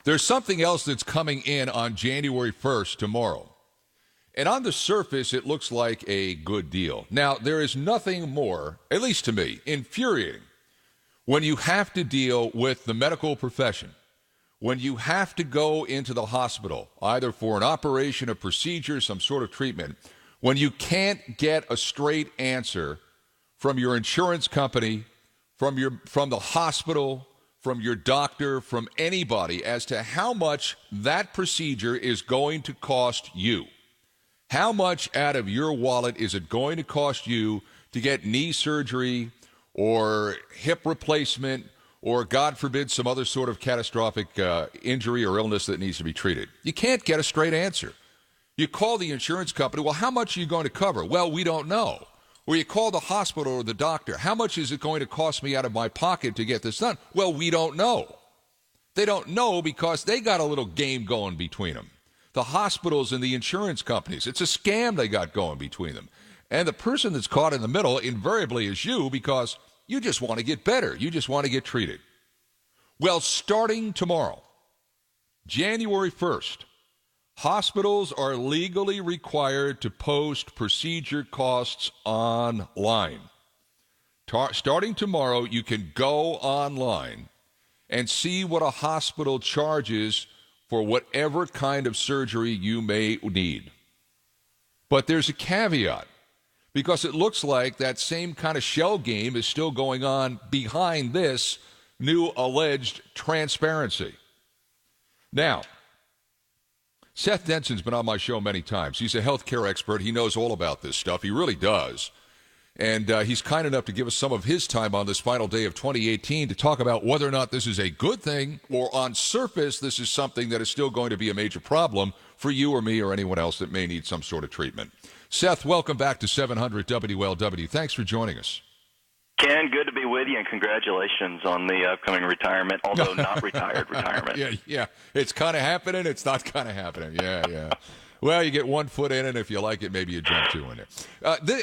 There's something else that's coming in on January 1st tomorrow. And on the surface, it looks like a good deal. Now, there is nothing more, at least to me, infuriating when you have to deal with the medical profession, when you have to go into the hospital, either for an operation, a procedure, some sort of treatment, when you can't get a straight answer from your insurance company, from the hospital, from your doctor, from anybody as to how much that procedure is going to cost you. How much out of your wallet is it going to cost you to get knee surgery or hip replacement or, God forbid, some other sort of catastrophic injury or illness that needs to be treated? You can't get a straight answer. You call the insurance company, well, how much are you going to cover? Well, we don't know. Or you call the hospital or the doctor, how much is it going to cost me out of my pocket to get this done? Well, we don't know. They don't know because they got a little game going between them. The hospitals and the insurance companies. It's a scam they got going between them. And the person that's caught in the middle invariably is you because you just want to get better. You just want to get treated. Well, starting tomorrow, January 1st, hospitals are legally required to post procedure costs online. Starting tomorrow, you can go online and see what a hospital charges for whatever kind of surgery you may need. But there's a caveat, because it looks like that same kind of shell game is still going on behind this new alleged transparency. Now, Seth Denson's been on my show many times. He's a healthcare expert. He knows all about this stuff. He really does. And he's kind enough to give us some of his time on this final day of 2018 to talk about whether or not this is a good thing or on surface this is something that is still going to be a major problem for you or me or anyone else that may need some sort of treatment. Seth, welcome back to 700 WLW. Thanks for joining us. Ken, good to be with you, and congratulations on the upcoming retirement, although not retired retirement. Yeah. It's kind of happening. It's not kind of happening. Yeah. Well, you get 1 foot in, and if you like it, maybe you jump 2 in it.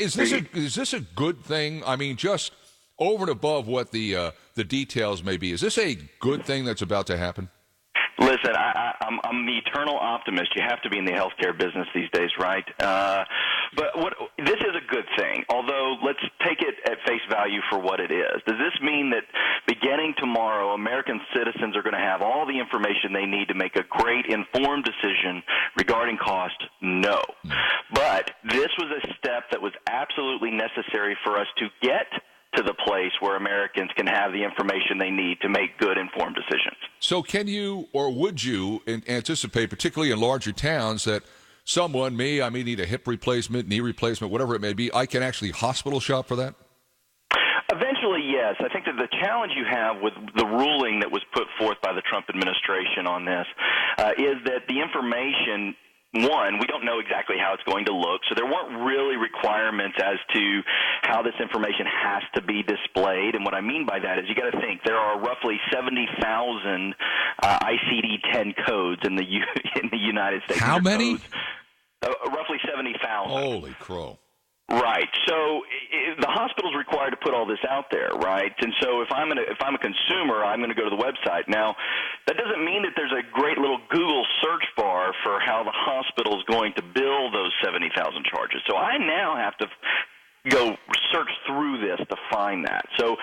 Is this a good thing? I mean, just over and above what the details may be, is this a good thing that's about to happen? Listen, I'm the eternal optimist. You have to be in the healthcare business these days, right? But this is a good thing, although let's take it at face value for what it is. Does this mean that beginning tomorrow, American citizens are going to have all the information they need to make a great informed decision regarding cost? No. But this was a step that was absolutely necessary for us to get to the place where Americans can have the information they need to make good, informed decisions. So can you or would you anticipate, particularly in larger towns, that someone may need a hip replacement, knee replacement, whatever it may be, I can actually hospital shop for that? Eventually, yes. I think that the challenge you have with the ruling that was put forth by the Trump administration on this is that the information, one, we don't know exactly how it's going to look, so there weren't really requirements as to how this information has to be displayed. And what I mean by that is you got to think there are roughly 70,000 ICD-10 codes in the United States. How many? Roughly 70,000. Holy crow. Right. So the hospital's required to put all this out there, right? And so if I'm a consumer, I'm going to go to the website. Now, that doesn't mean that there's a great little Google search bar for how the hospital's going to bill those 70,000 charges. So I now have to go search through this to find that. So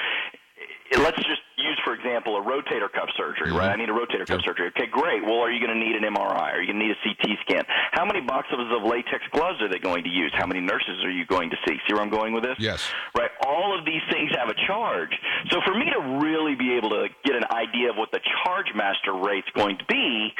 let's just use, for example, a rotator cuff surgery, right? I need a rotator cuff surgery. Okay, great. Well, are you going to need an MRI? Are you going to need a CT scan? How many boxes of latex gloves are they going to use? How many nurses are you going to see? See where I'm going with this? Yes. Right. All of these things have a charge. So for me to really be able to get an idea of what the charge master rate's going to be,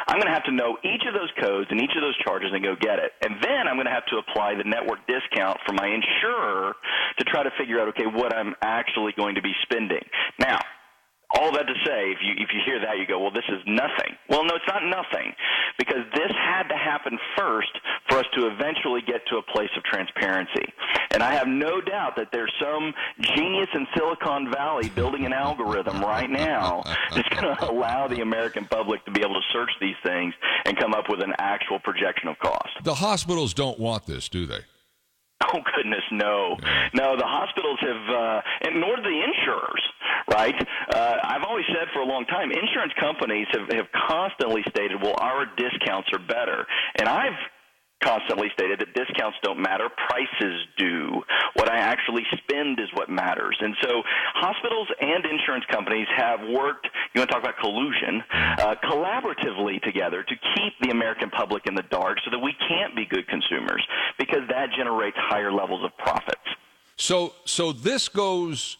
I'm going to have to know each of those codes and each of those charges and go get it. And then I'm going to have to apply the network discount for my insurer to try to figure out, okay, what I'm actually going to be spending. Now, all that to say, if you hear that, you go, well, this is nothing. Well, no, it's not nothing, because this had to happen first for us to eventually get to a place of transparency. And I have no doubt that there's some genius in Silicon Valley building an algorithm right now that's going to allow the American public to be able to search these things and come up with an actual projection of cost. The hospitals don't want this, do they? Oh, goodness, no. No, the hospitals have, and nor do the insurers, right? I've always said for a long time, insurance companies have constantly stated, well, our discounts are better. And I've constantly stated that discounts don't matter, prices do. What I actually spend is what matters. And so hospitals and insurance companies have worked, you want to talk about collusion, collaboratively together to keep the American public in the dark so that we can't be good consumers, because that generates higher levels of profits. So this goes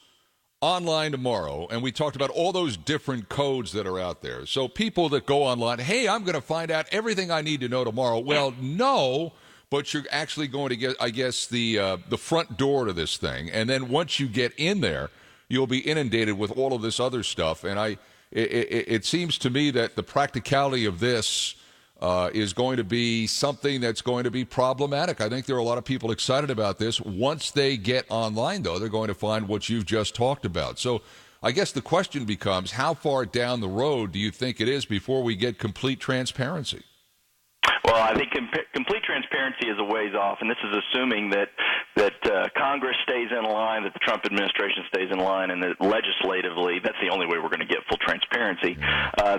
online tomorrow, and we talked about all those different codes that are out there. So people that go online, hey, I'm going to find out everything I need to know tomorrow. Well, no, but you're actually going to get, I guess, the front door to this thing. And then once you get in there, you'll be inundated with all of this other stuff. And it seems to me that the practicality of this is going to be something that's going to be problematic. I think there are a lot of people excited about this. Once they get online, though, they're going to find what you've just talked about. So I guess the question becomes, how far down the road do you think it is before we get complete transparency? Well, I think complete transparency is a ways off, and this is assuming that Congress stays in line, that the Trump administration stays in line, and that legislatively, that's the only way we're going to get full transparency.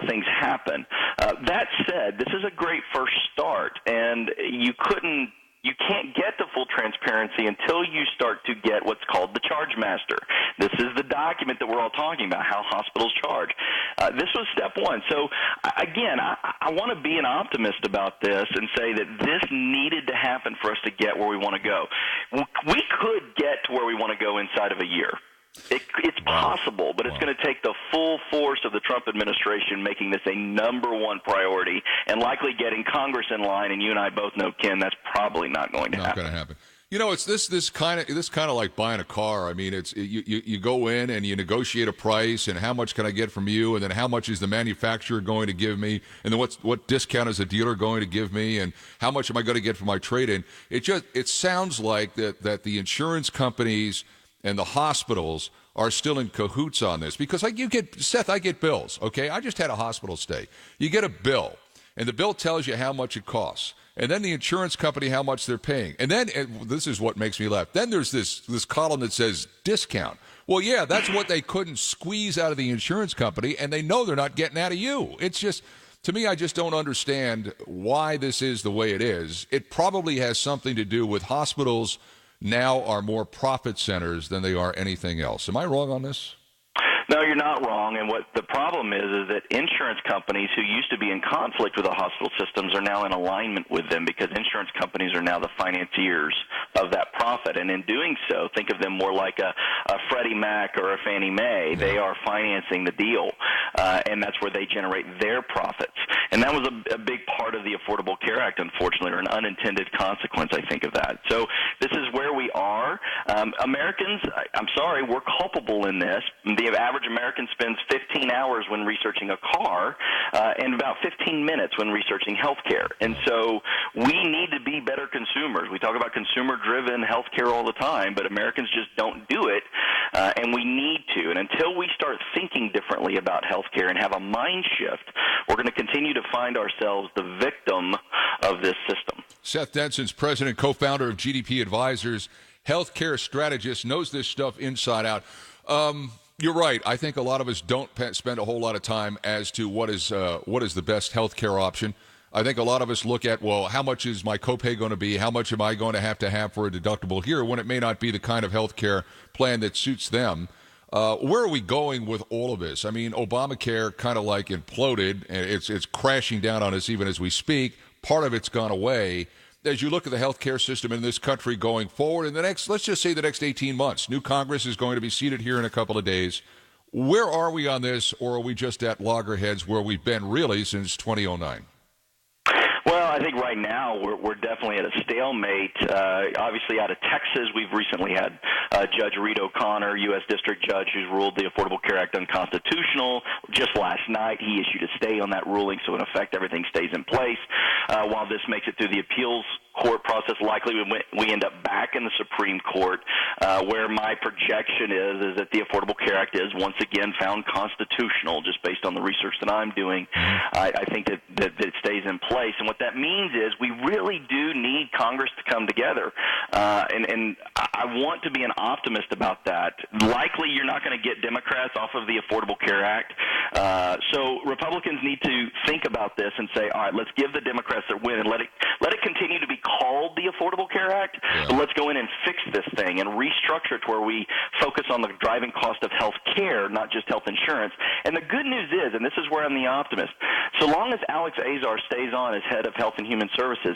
Things happen. That said, this is a great first start, and you can't get to full transparency until you start to get what's called the charge master. This is the document that we're all talking about, how hospitals charge. This was step one. So, again, I want to be an optimist about this and say that this needed to happen for us to get where we want to go. We could get to where we want to go inside of a year. It's possible, but it's going to take the full force of the Trump administration making this a number one priority and likely getting Congress in line. And you and I both know, Ken, that's probably not going to happen. Not going to happen. You know, it's this kind of like buying a car. I mean, it's you go in and you negotiate a price, and how much can I get from you, and then how much is the manufacturer going to give me, and then what discount is the dealer going to give me, and how much am I going to get for my trade-in? It sounds like that the insurance companies and the hospitals are still in cahoots on this, because Seth, I get bills, okay? I just had a hospital stay. You get a bill, and the bill tells you how much it costs, and then the insurance company how much they're paying. And then, this is what makes me laugh, then there's this column that says discount. Well, yeah, that's what they couldn't squeeze out of the insurance company, and they know they're not getting out of you. It's just, to me, I just don't understand why this is the way it is. It probably has something to do with hospitals now are more profit centers than they are anything else. Am I wrong on this? No, you're not wrong. And what the problem is that insurance companies who used to be in conflict with the hospital systems are now in alignment with them, because insurance companies are now the financiers of that profit. And in doing so, think of them more like a Freddie Mac or a Fannie Mae. They are financing the deal, and that's where they generate their profits. And that was a big part of the Affordable Care Act, unfortunately, or an unintended consequence, I think, of that. So this is where we are. Americans, I'm sorry, we're culpable in this. The average American spends 15 hours when researching a car and about 15 minutes when researching healthcare. And so we need to be better consumers. We talk about consumer-driven healthcare all the time, but Americans just don't do it, and we need to. And until we start thinking differently about healthcare and have a mind shift, we're going to continue to find ourselves the victim of this system. Seth Denson's president, co-founder of GDP Advisors, healthcare strategist, knows this stuff inside out. You're right. I think a lot of us don't spend a whole lot of time as to what is the best health care option. I think a lot of us look at, well, how much is my copay going to be? How much am I going to have for a deductible here, when it may not be the kind of health care plan that suits them? Where are we going with all of this? I mean, Obamacare kind of like imploded, and it's crashing down on us even as we speak. Part of it's gone away. As you look at the healthcare system in this country going forward in the next, let's just say the next 18 months, new Congress is going to be seated here in a couple of days. Where are we on this, or are we just at loggerheads where we've been really since 2009? Well, I think right now we're definitely at a stalemate. Obviously, out of Texas, we've recently had Judge Reed O'Connor, U.S. District Judge, who's ruled the Affordable Care Act unconstitutional. Just last night, he issued a stay on that ruling, so in effect, everything stays in place. While this makes it through the appeals court process, likely we end up back in the Supreme Court. where my projection is that the Affordable Care Act is once again found constitutional, just based on the research that I'm doing. I think that it stays in place. And what that means is we really do need Congress to come together. And I want to be an optimist about that. Likely you're not going to get Democrats off of the Affordable Care Act. So Republicans need to think about this and say, all right, let's give the Democrats their win and let it continue to be called the Affordable Care Act, but let's go in and fix this thing and restructure it to where we focus on the driving cost of health care, not just health insurance. And the good news is, and this is where I'm the optimist, so long as Alex Azar stays on as head of Health and Human Services,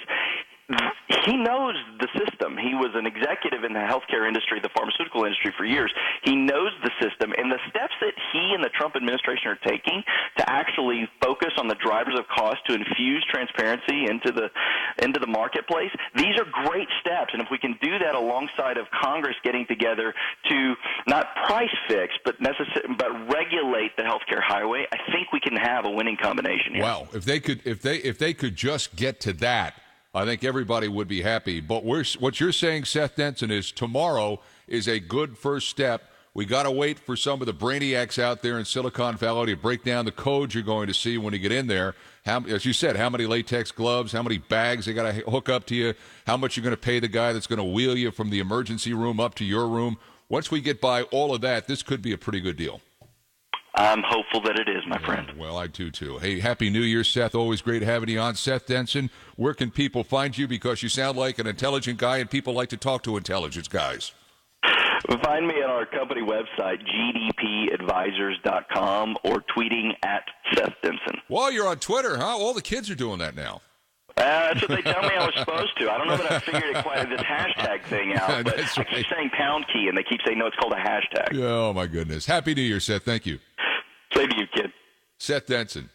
he knows the system. He was an executive in the healthcare industry, the pharmaceutical industry for years. He knows the system, and the steps that he and the Trump administration are taking to actually focus on the drivers of cost to infuse transparency into the marketplace, these are great steps. And if we can do that alongside of Congress getting together to not price fix, but regulate the healthcare highway, I think we can have a winning combination here. Wow, if they could just get to that, I think everybody would be happy. But what you're saying, Seth Denson, is tomorrow is a good first step. We got to wait for some of the brainiacs out there in Silicon Valley to break down the codes you're going to see when you get in there. As you said, how many latex gloves, how many bags they got to hook up to you, how much you're going to pay the guy that's going to wheel you from the emergency room up to your room. Once we get by all of that, this could be a pretty good deal. I'm hopeful that it is, my friend. Well, I do, too. Hey, Happy New Year, Seth. Always great having you on. Seth Denson, where can people find you? Because you sound like an intelligent guy, and people like to talk to intelligent guys. Find me at our company website, GDPadvisors.com, or tweeting at Seth Denson. Well, you're on Twitter, huh? All the kids are doing that now. That's what they tell me I was supposed to. I don't know that I figured quite this hashtag thing out, but I keep saying pound key, and they keep saying, no, it's called a hashtag. Oh, my goodness. Happy New Year, Seth. Thank you. Same to you, kid. Seth Denson.